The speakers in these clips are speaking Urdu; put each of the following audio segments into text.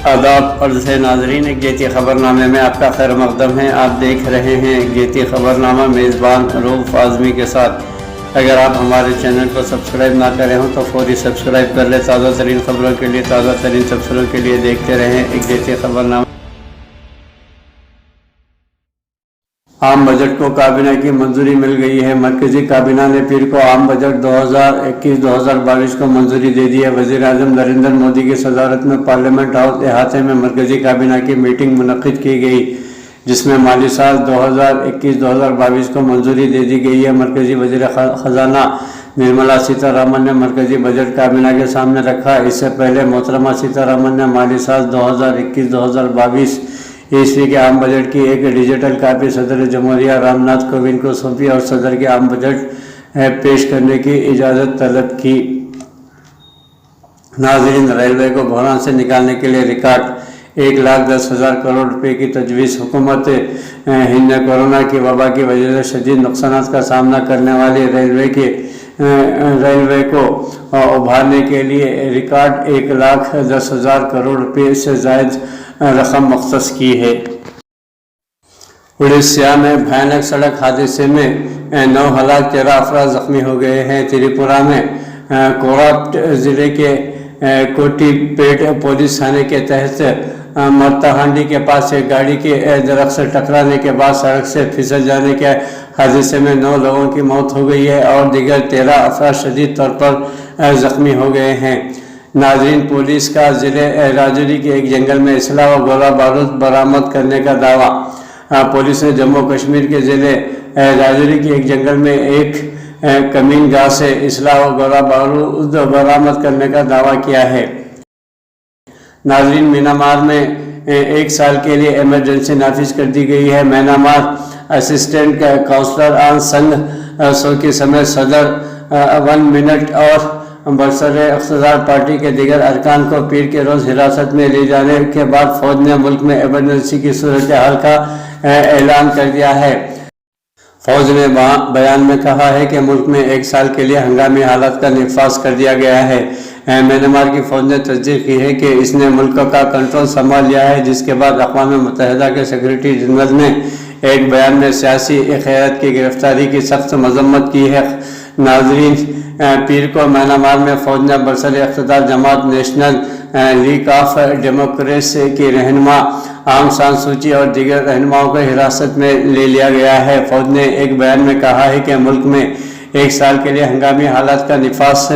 آداب عرض ہے ناظرین، ایک جیتی خبر نامے میں آپ کا خیر مقدم ہے۔ آپ دیکھ رہے ہیں ایک جیتی خبر نامہ میزبان روف اعظمی کے ساتھ۔ اگر آپ ہمارے چینل کو سبسکرائب نہ کرے ہوں تو فوری سبسکرائب کر لیں۔ تازہ ترین خبروں کے لیے، تازہ ترین تبصروں کے لیے دیکھتے رہیں ایک جیتی خبر نامہ۔ عام بجٹ کو کابینہ کی منظوری مل گئی ہے۔ مرکزی کابینہ نے پیر کو عام بجٹ 2021-2022 کو منظوری دے دی ہے۔ وزیر اعظم نریندر مودی کی صدارت میں پارلیمنٹ ہاؤس احاطے میں مرکزی کابینہ کی میٹنگ منعقد کی گئی، جس میں مالی سال 2021-2022 کو منظوری دے دی گئی ہے۔ مرکزی وزیر خزانہ نرملا سیتا رمن نے مرکزی بجٹ کابینہ کے سامنے رکھا۔ اس سے پہلے محترمہ سیتا رمن نے مالی سال 2021-2022 عیسوی کے عام بجٹ کی ایک ڈیجیٹل کاپی صدر جمہوریہ رام ناتھ کووند کو سونپی اور صدر کے عام بجٹ پیش کرنے کی اجازت طلب کی۔ ناظرین، ریلوے کو بحران سے نکالنے کے لیے ریکارڈ 1,10,000 کروڑ روپے کی تجویز۔ حکومت ہند نے کورونا کی وبا کی وجہ سے شدید نقصانات کا سامنا کرنے والی ریلوے کو ابھارنے کے لیے ریکارڈ 1,10,000 کروڑ روپے سے زائد رقم مختص کی ہے۔ اڑیسہ میں بھیانک سڑک حادثے میں 9 ہلاک، 13 افراد زخمی ہو گئے ہیں۔ تریپورہ میں کوراپٹ ضلع کے کوٹی پیٹ پولیس تھانے کے تحت مرتہانڈی کے پاس ایک گاڑی کے درخت سے ٹکرانے کے بعد سڑک سے پھسل جانے کے حادثے میں 9 لوگوں کی موت ہو گئی ہے اور دیگر 13 افراد شدید طور پر زخمی ہو گئے ہیں۔ ناظرین، پولیس کا ضلع راجوری کے ایک جنگل میں اسلحہ و گولہ بارود برآمد کرنے کا دعویٰ۔ پولیس نے جموں کشمیر کے ضلع راجوری کے ایک جنگل میں ایک کمین گاہ سے اسلحہ و گولہ بارود برآمد کرنے کا دعویٰ کیا ہے۔ ناظرین، میانمار میں 1 سال کے لیے ایمرجنسی نافذ کر دی گئی ہے۔ میانمار اسسٹنٹ کونسلر آن سنگ سوکی سمیت صدر ون منٹ اور برسر اقتدار پارٹی کے دیگر ارکان کو پیر کے روز حراست میں لے جانے کے بعد فوج نے ملک میں ایمرجنسی کی صورتحال کا اعلان کر دیا ہے۔ فوج نے بیان میں کہا ہے کہ ملک میں 1 سال کے لیے ہنگامی حالت کا نفاذ کر دیا گیا ہے۔ میانمار کی فوج نے تصدیق کی ہے کہ اس نے ملک کا کنٹرول سنبھال لیا ہے، جس کے بعد اقوام متحدہ کے سیکرٹری جنرل نے ایک بیان میں سیاسی قیادت کی گرفتاری کی سخت مذمت کی ہے۔ ناظرین، پیر کو میانمار میں فوج نے برسر اقتدار جماعت نیشنل لیگ آف ڈیموکریسی کی رہنما آنگ سان سوچی اور دیگر رہنماؤں کو حراست میں لے لیا گیا ہے۔ فوج نے ایک بیان میں کہا ہے کہ ملک میں 1 سال کے لیے ہنگامی حالات کا نفاذ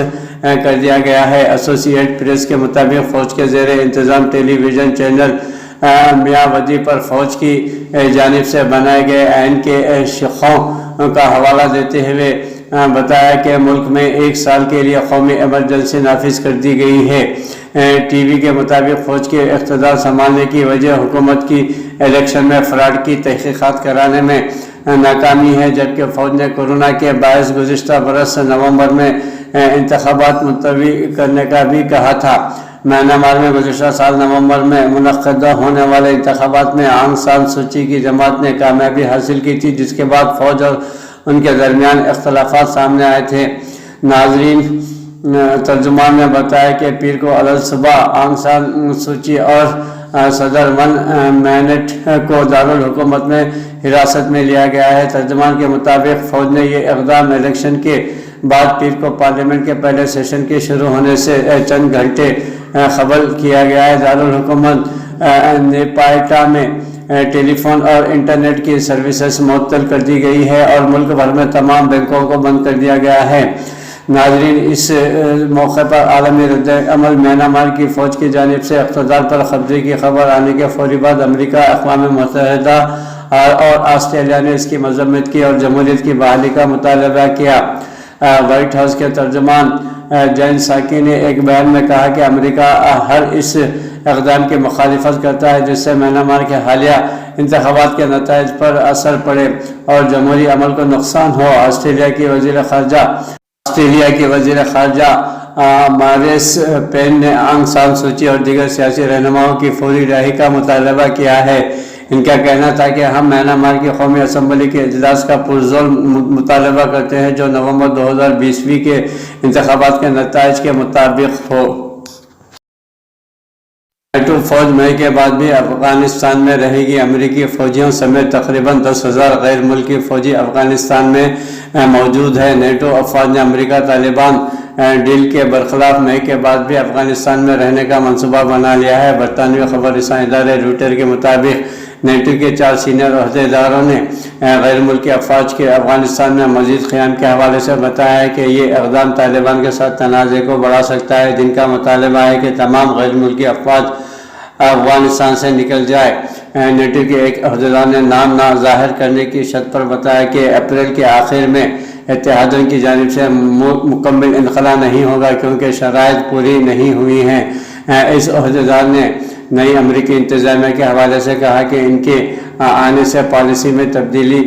کر دیا گیا ہے۔ ایسوسی ایٹ پریس کے مطابق فوج کے زیر انتظام ٹیلی ویژن چینل میاودی پر فوج کی جانب سے بنائے گئے آئین کے شقوں کا حوالہ دیتے ہوئے بتایا کہ ملک میں 1 سال کے لیے قومی ایمرجنسی نافذ کر دی گئی ہے۔ ٹی وی کے مطابق فوج کے اقتدار سنبھالنے کی وجہ حکومت کی الیکشن میں فراڈ کی تحقیقات کرانے میں ناکامی ہے، جبکہ فوج نے کورونا کے باعث گزشتہ برس نومبر میں انتخابات ملتوی کرنے کا بھی کہا تھا۔ میانمار میں گزشتہ سال نومبر میں منعقد ہونے والے انتخابات میں آنگ سان سوچی کی جماعت نے کامیابی حاصل کی تھی، جس کے بعد فوج اور ان کے درمیان اختلافات سامنے آئے تھے۔ ناظرین، ترجمان نے بتایا کہ پیر کو الصبح آنگ سان سوچی اور صدر ون منٹ کو دارالحکومت میں حراست میں لیا گیا ہے۔ ترجمان کے مطابق فوج نے یہ اقدام الیکشن کے بعد پیر کو پارلیمنٹ کے پہلے سیشن کے شروع ہونے سے چند گھنٹے قبل کیا گیا ہے۔ دارالحکومت نیپائٹا میں ٹیلی فون اور انٹرنیٹ کی سروسز معطل کر دی گئی ہے اور ملک بھر میں تمام بینکوں کو بند کر دیا گیا ہے۔ ناظرین، اس موقع پر عالمی رد عمل میانمار کی فوج کی جانب سے اقتدار پر قبضے کی خبر آنے کے فوری بعد امریکہ، اقوام متحدہ اور آسٹریلیا نے اس کی مذمت کی اور جمہوریت کی بحالی کا مطالبہ کیا۔ وائٹ ہاؤس کے ترجمان جین ساکی نے ایک بیان میں کہا کہ امریکہ ہر اس اقدام کی مخالفت کرتا ہے جس سے میانمار کے حالیہ انتخابات کے نتائج پر اثر پڑے اور جمہوری عمل کو نقصان ہو۔ آسٹریلیا کی وزیر خارجہ ماریس پین نے آنگ سان سوچی اور دیگر سیاسی رہنماؤں کی فوری رہائی کا مطالبہ کیا ہے۔ ان کا کہنا تھا کہ ہم میانمار کی قومی اسمبلی کے اجلاس کا پرزور مطالبہ کرتے ہیں جو نومبر 2020 کے انتخابات کے نتائج کے مطابق ہو۔ نیٹو فوج مئی کے بعد بھی افغانستان میں رہے گی۔ امریکی فوجیوں سمیت تقریباً 10,000 غیر ملکی فوجی افغانستان میں موجود ہیں۔ نیٹو افواج نے امریکہ طالبان ڈیل کے برخلاف مئی کے بعد بھی افغانستان میں رہنے کا منصوبہ بنا لیا ہے۔ برطانوی خبر رساں ادارے رویٹر کے مطابق نیٹو کے 4 سینئر عہدیداروں نے غیر ملکی افواج کے افغانستان میں مزید قیام کے حوالے سے بتایا ہے کہ یہ اقدام طالبان کے ساتھ تنازع کو بڑھا سکتا ہے، جن کا مطالبہ ہے کہ تمام غیر ملکی افواج افغانستان سے نکل جائے۔ نیٹو کے ایک عہدیدار نے نام نہ ظاہر کرنے کی شرط پر بتایا کہ اپریل کے آخر میں اتحادیوں کی جانب سے مکمل انخلا نہیں ہوگا کیونکہ شرائط پوری نہیں ہوئی ہیں۔ اس عہدیدار نے نئی امریکی انتظامیہ کے حوالے سے کہا کہ ان کے آنے سے پالیسی میں تبدیلی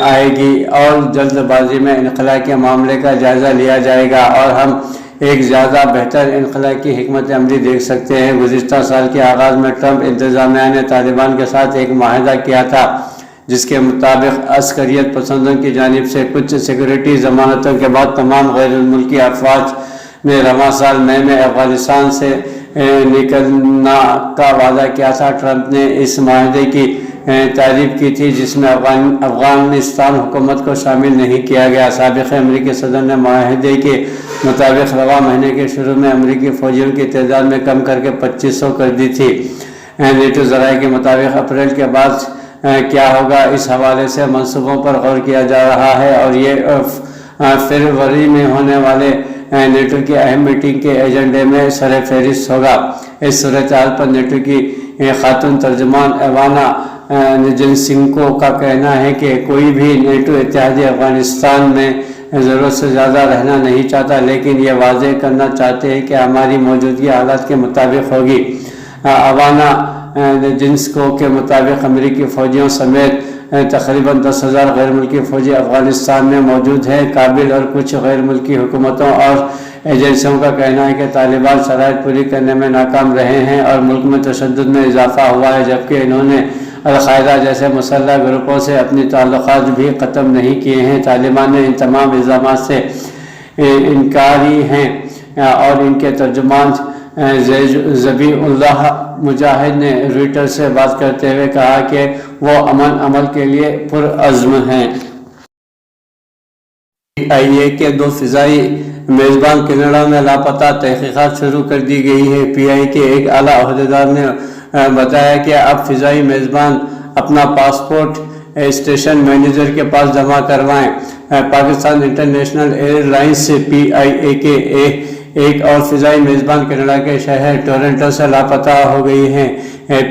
آئے گی اور جلد بازی میں انخلا کے معاملے کا جائزہ لیا جائے گا اور ہم ایک زیادہ بہتر انخلا کی حکمت عملی دیکھ سکتے ہیں۔ گزشتہ سال کے آغاز میں ٹرمپ انتظامیہ نے طالبان کے ساتھ ایک معاہدہ کیا تھا جس کے مطابق عسکریت پسندوں کی جانب سے کچھ سیکورٹی ضمانتوں کے بعد تمام غیر ملکی افواج نے رواں سال مئی میں افغانستان سے نکلنا کا وعدہ کیا تھا۔ ٹرمپ نے اس معاہدے کی تعریف کی تھی جس میں افغانستان حکومت کو شامل نہیں کیا گیا۔ سابق امریکی صدر نے معاہدے کے مطابق رواں مہینے کے شروع میں امریکی فوجیوں کی تعداد میں کم کر کے 2500 کر دی تھی۔ نیٹو ذرائع کے مطابق اپریل کے بعد کیا ہوگا اس حوالے سے منصوبوں پر غور کیا جا رہا ہے اور یہ فروری میں ہونے والے نیٹو کی اہم میٹنگ کے ایجنڈے میں سر فہرست ہوگا۔ اس صورتحال پر نیٹو کی خاتون ترجمان ایوانا نیجنسینکو کا کہنا ہے کہ کوئی بھی نیٹو اتحادی افغانستان میں ضرورت سے زیادہ رہنا نہیں چاہتا، لیکن یہ واضح کرنا چاہتے ہیں کہ ہماری موجودگی حالات کے مطابق ہوگی۔ ایوانا نیجنسینکو کے مطابق امریکی فوجیوں سمیت تقریباً 10,000 غیر ملکی فوجی افغانستان میں موجود ہیں۔ کابل اور کچھ غیر ملکی حکومتوں اور ایجنسیوں کا کہنا ہے کہ طالبان شرائط پوری کرنے میں ناکام رہے ہیں اور ملک میں تشدد میں اضافہ ہوا ہے، جبکہ انہوں نے القاعدہ جیسے مسلح گروپوں سے اپنے تعلقات بھی ختم نہیں کیے ہیں۔ طالبان نے ان تمام الزامات سے انکاری ہیں اور ان کے ترجمان ذبیح اللہ مجاہد نے رویٹر سے بات کرتے ہوئے کہا کہ وہ امن عمل کے لیے پرعزم ہیں۔ PIA کے 2 فضائی میزبان کینیڈا میں لاپتہ، تحقیقات شروع کر دی گئی ہے۔ PIA کے ایک اعلیٰ عہدیدار نے بتایا کہ اب فضائی میزبان اپنا پاسپورٹ اسٹیشن مینیجر کے پاس جمع کروائیں۔ پاکستان انٹرنیشنل ایئر لائنز سے PIA کے ایک اور فضائی میزبان کینیڈا کے شہر ٹورنٹو سے لاپتہ ہو گئی ہیں۔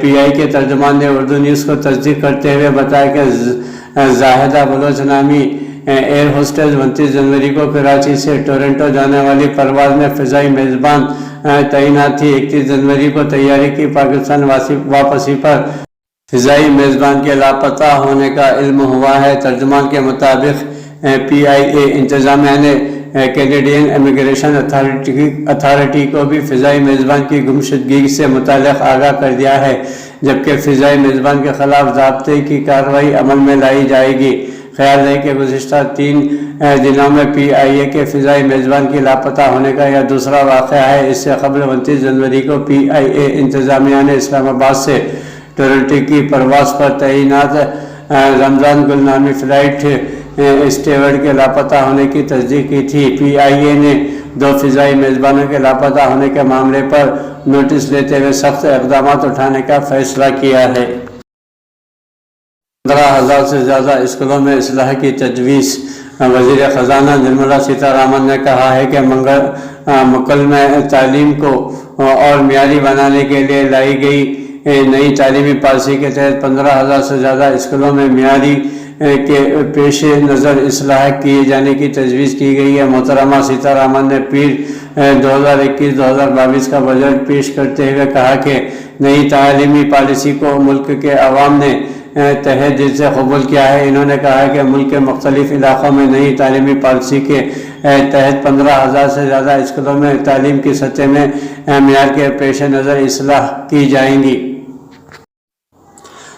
PIA کے ترجمان نے اردو نیوز کو تصدیق کرتے ہوئے بتایا کہ زاہدہ بلوچ نامی ایئر ہوسٹس 29 جنوری کو کراچی سے ٹورنٹو جانے والی پرواز میں فضائی میزبان تعینات تھی۔ 31 جنوری کو طیارے کی پاکستان واپسی پر فضائی میزبان کے لاپتہ ہونے کا علم ہوا ہے۔ ترجمان کے مطابق PIA انتظامیہ نے کینیڈین امیگریشن اتھارٹی کو بھی فضائی میزبان کی گمشدگی سے متعلق آگاہ کر دیا ہے، جبکہ فضائی میزبان کے خلاف ضابطے کی کارروائی عمل میں لائی جائے گی۔ خیال ہے کہ گزشتہ 3 دنوں میں PIA کے فضائی میزبان کی لاپتہ ہونے کا یہ دوسرا واقعہ ہے۔ اس سے قبل 29 جنوری کو PIA انتظامیہ نے اسلام آباد سے ٹورنٹو کی پرواز پر تعینات رمضان گل نامی فلائٹ اسٹیورڈ کے لاپتہ ہونے کی تصدیق کی تھی۔ PIA نے 2 فضائی میزبانوں کے لاپتہ ہونے کے معاملے پر نوٹس لیتے ہوئے سخت اقدامات اٹھانے کا فیصلہ کیا ہے۔ 15,000 سے زیادہ اسکولوں میں اصلاح کی تجویز۔ وزیر خزانہ نرملا سیتا رامن نے کہا ہے کہ مکمل تعلیم کو اور معیاری بنانے کے لیے لائی گئی نئی تعلیمی پالیسی کے تحت 15,000 سے زیادہ اسکولوں میں معیاری کے پیش نظر اصلاح کیے جانے کی تجویز کی گئی ہے۔ محترمہ سیتا رامن نے پیر 2021-2022 کا بجٹ پیش کرتے ہوئے کہا کہ نئی تعلیمی پالیسی کو ملک کے عوام نے تہہ دل سے قبول کیا ہے۔ انہوں نے کہا کہ ملک کے مختلف علاقوں میں نئی تعلیمی پالیسی کے تحت 15,000 سے زیادہ اسکولوں میں تعلیم کی سطح میں معیار کے پیش نظر اصلاح کی جائیں گی۔